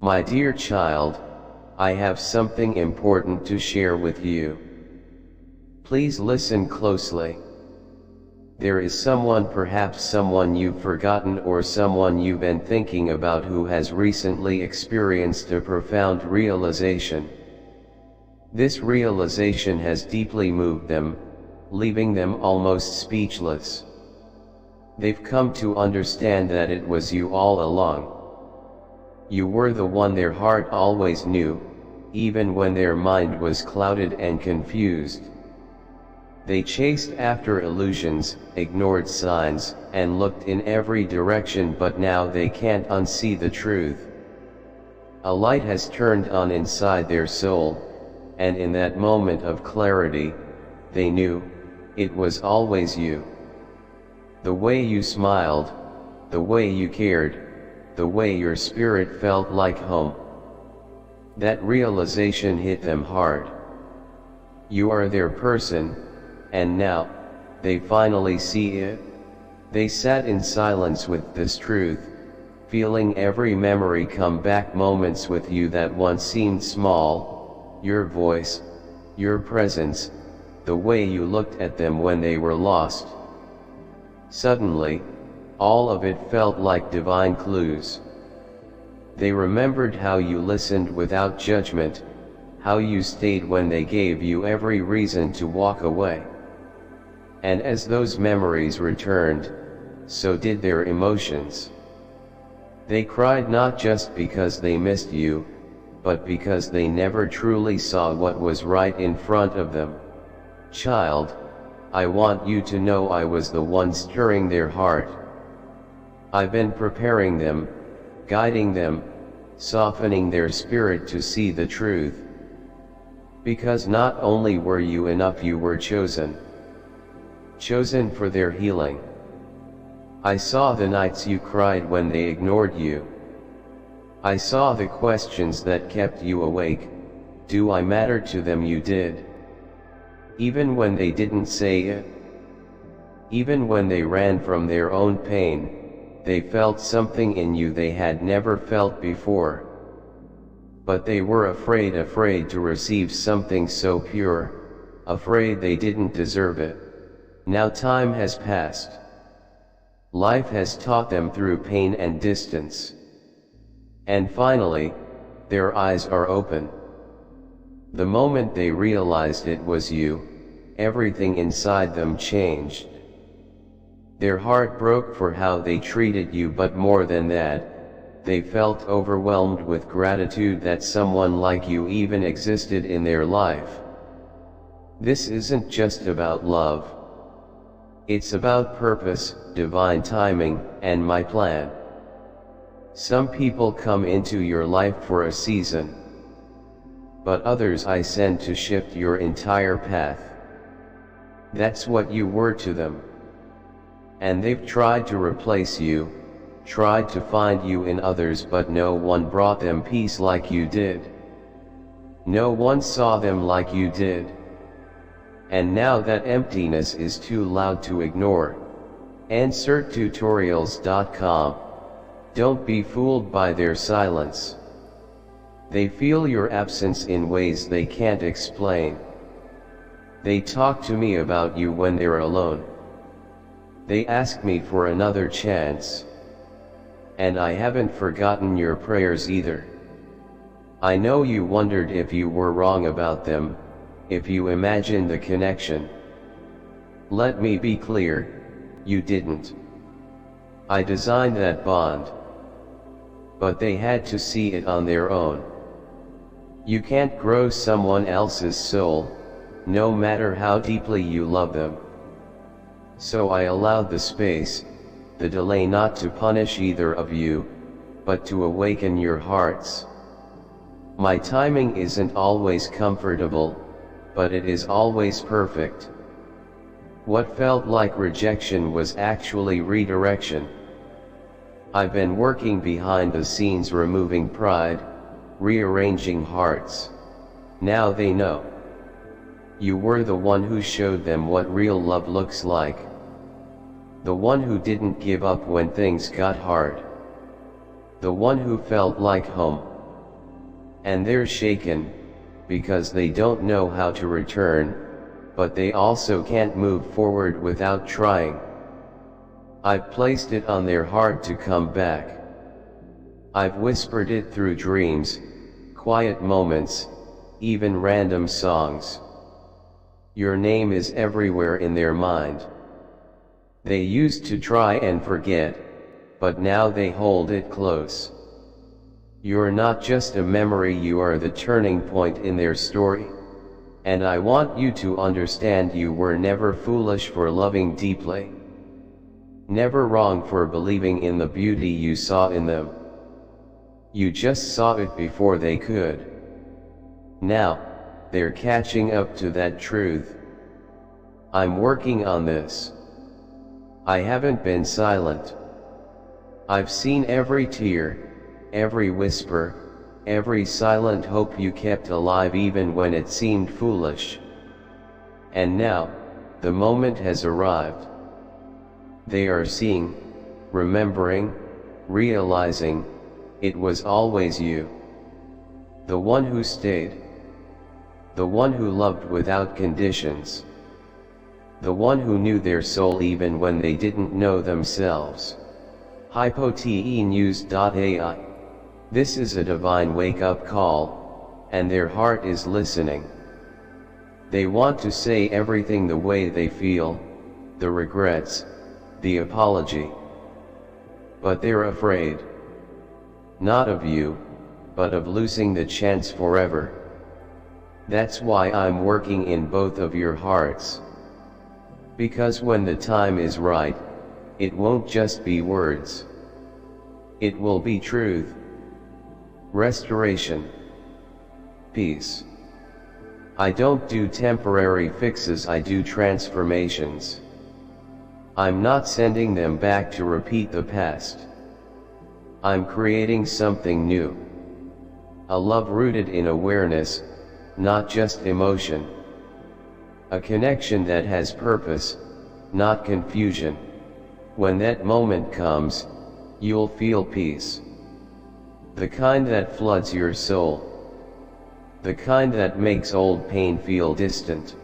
My dear child, I have something important to share with you. Please listen closely. There is someone, perhaps someone you've forgotten or someone you've been thinking about, who has recently experienced a profound realization. This realization has deeply moved them, leaving them almost speechless. They've come to understand that it was you all along. You were the one their heart always knew, even when their mind was clouded and confused. They chased after illusions, ignored signs, and looked in every direction, but now they can't unsee the truth. A light has turned on inside their soul, and in that moment of clarity, they knew, it was always you. The way you smiled, the way you cared, the way your spirit felt like home. That realization hit them hard. You are their person, and now, they finally see it. They sat in silence with this truth, feeling every memory come back, moments with you that once seemed small, your voice, your presence, the way you looked at them when they were lost. Suddenly, all of it felt like divine clues. They remembered how you listened without judgment, how you stayed when they gave you every reason to walk away. And as those memories returned, so did their emotions. They cried not just because they missed you, but because they never truly saw what was right in front of them. Child, I want you to know I was the one stirring their heart. I've been preparing them, guiding them, softening their spirit to see the truth. Because not only were you enough, you were chosen. Chosen for their healing. I saw the nights you cried when they ignored you. I saw the questions that kept you awake. Do I matter to them? You did. Even when they didn't say it. Even when they ran from their own pain, they felt something in you they had never felt before. But they were afraid to receive something so pure, afraid they didn't deserve it. Now time has passed. Life has taught them through pain and distance. And finally, their eyes are open. The moment they realized it was you, everything inside them changed. Their heart broke for how they treated you, but more than that, they felt overwhelmed with gratitude that someone like you even existed in their life. This isn't just about love. It's about purpose, divine timing, and my plan. Some people come into your life for a season, but others I send to shift your entire path. That's what you were to them. And they've tried to replace you, tried to find you in others, but no one brought them peace like you did. No one saw them like you did. And now that emptiness is too loud to ignore. 𝚌𝚒𝚒𝚗𝚒𝚗𝚒. Don't be fooled by their silence. They feel your absence in ways they can't explain. They talk to me about you when they're alone. They ask me for another chance. And I haven't forgotten your prayers either. I know you wondered if you were wrong about them, if you imagined the connection. Let me be clear, you didn't. I designed that bond. But they had to see it on their own. You can't grow someone else's soul, no matter how deeply you love them. So I allowed the space, the delay, not to punish either of you, but to awaken your hearts. My timing isn't always comfortable, but it is always perfect. What felt like rejection was actually redirection. I've been working behind the scenes, removing pride, rearranging hearts. Now they know. You were the one who showed them what real love looks like. The one who didn't give up when things got hard. The one who felt like home. And they're shaken, because they don't know how to return, but they also can't move forward without trying. I've placed it on their heart to come back. I've whispered it through dreams, quiet moments, even random songs. Your name is everywhere in their mind. They used to try and forget, but now they hold it close. You're not just a memory, you are the turning point in their story. And I want you to understand you were never foolish for loving deeply. Never wrong for believing in the beauty you saw in them. You just saw it before they could. Now, they're catching up to that truth. I'm working on this. I haven't been silent. I've seen every tear, every whisper, every silent hope you kept alive even when it seemed foolish. And now, the moment has arrived. They are seeing, remembering, realizing, it was always you. The one who stayed. The one who loved without conditions. The one who knew their soul even when they didn't know themselves. 𝚑�゛𝚗𝚒𝚗𝚗𝚒. This is a divine wake-up call, and their heart is listening. They want to say everything the way they feel, the regrets, the apology. But they're afraid. Not of you, but of losing the chance forever. That's why I'm working in both of your hearts. Because when the time is right, it won't just be words. It will be truth. Restoration. Peace. I don't do temporary fixes, I do transformations. I'm not sending them back to repeat the past. I'm creating something new. A love rooted in awareness, not just emotion. A connection that has purpose, not confusion. When that moment comes, you'll feel peace. The kind that floods your soul. The kind that makes old pain feel distant.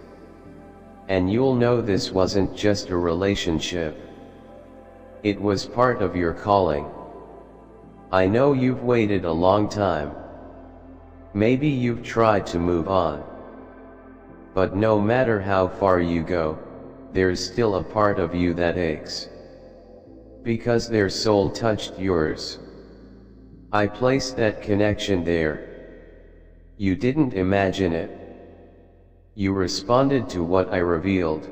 And you'll know this wasn't just a relationship. It was part of your calling. I know you've waited a long time. Maybe you've tried to move on. But no matter how far you go, there's still a part of you that aches. Because their soul touched yours. I placed that connection there. You didn't imagine it. You responded to what I revealed.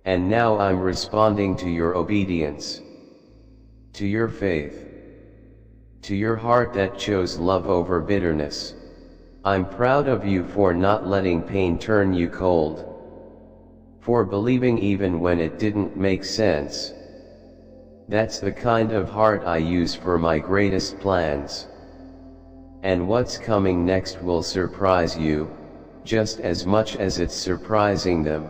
And now I'm responding to your obedience. To your faith. To your heart that chose love over bitterness. I'm proud of you for not letting pain turn you cold. For believing even when it didn't make sense. That's the kind of heart I use for my greatest plans. And what's coming next will surprise you, just as much as it's surprising them.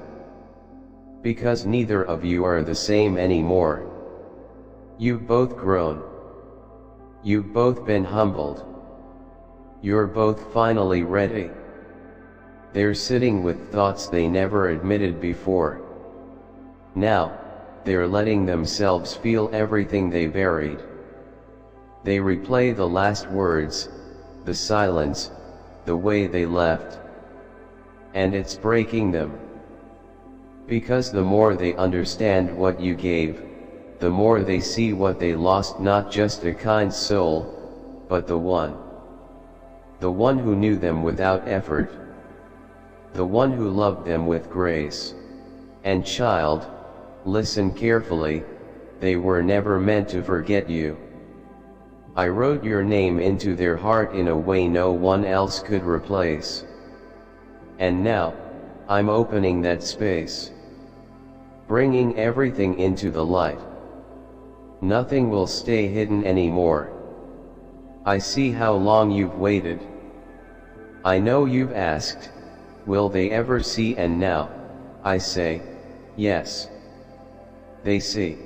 Because neither of you are the same anymore. You've both grown. You've both been humbled. You're both finally ready. They're sitting with thoughts they never admitted before. Now, they're letting themselves feel everything they buried. They replay the last words, the silence, the way they left. And it's breaking them. Because the more they understand what you gave, the more they see what they lost, not just a kind soul, but the one who knew them without effort. The one who loved them with grace. And child, listen carefully, they were never meant to forget you. I wrote your name into their heart in a way no one else could replace. And now, I'm opening that space. Bringing everything into the light. Nothing will stay hidden anymore. I see how long you've waited. I know you've asked, will they ever see? And now, I say, yes. They see.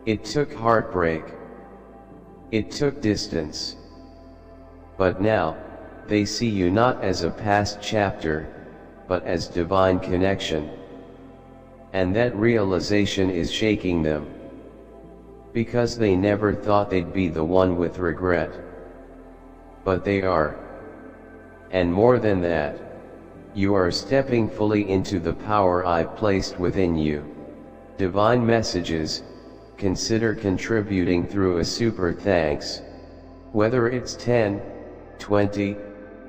It took heartbreak. It took distance. But now, they see you not as a past chapter, but as divine connection. And that realization is shaking them. Because they never thought they'd be the one with regret. But they are. And more than that, you are stepping fully into the power I've placed within you. Divine messages, consider contributing through a super thanks. Whether it's $10, $20,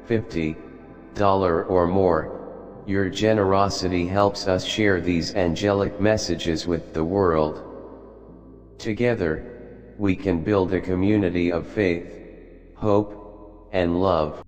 $50 or more, your generosity helps us share these angelic messages with the world. Together, we can build a community of faith, hope, and love.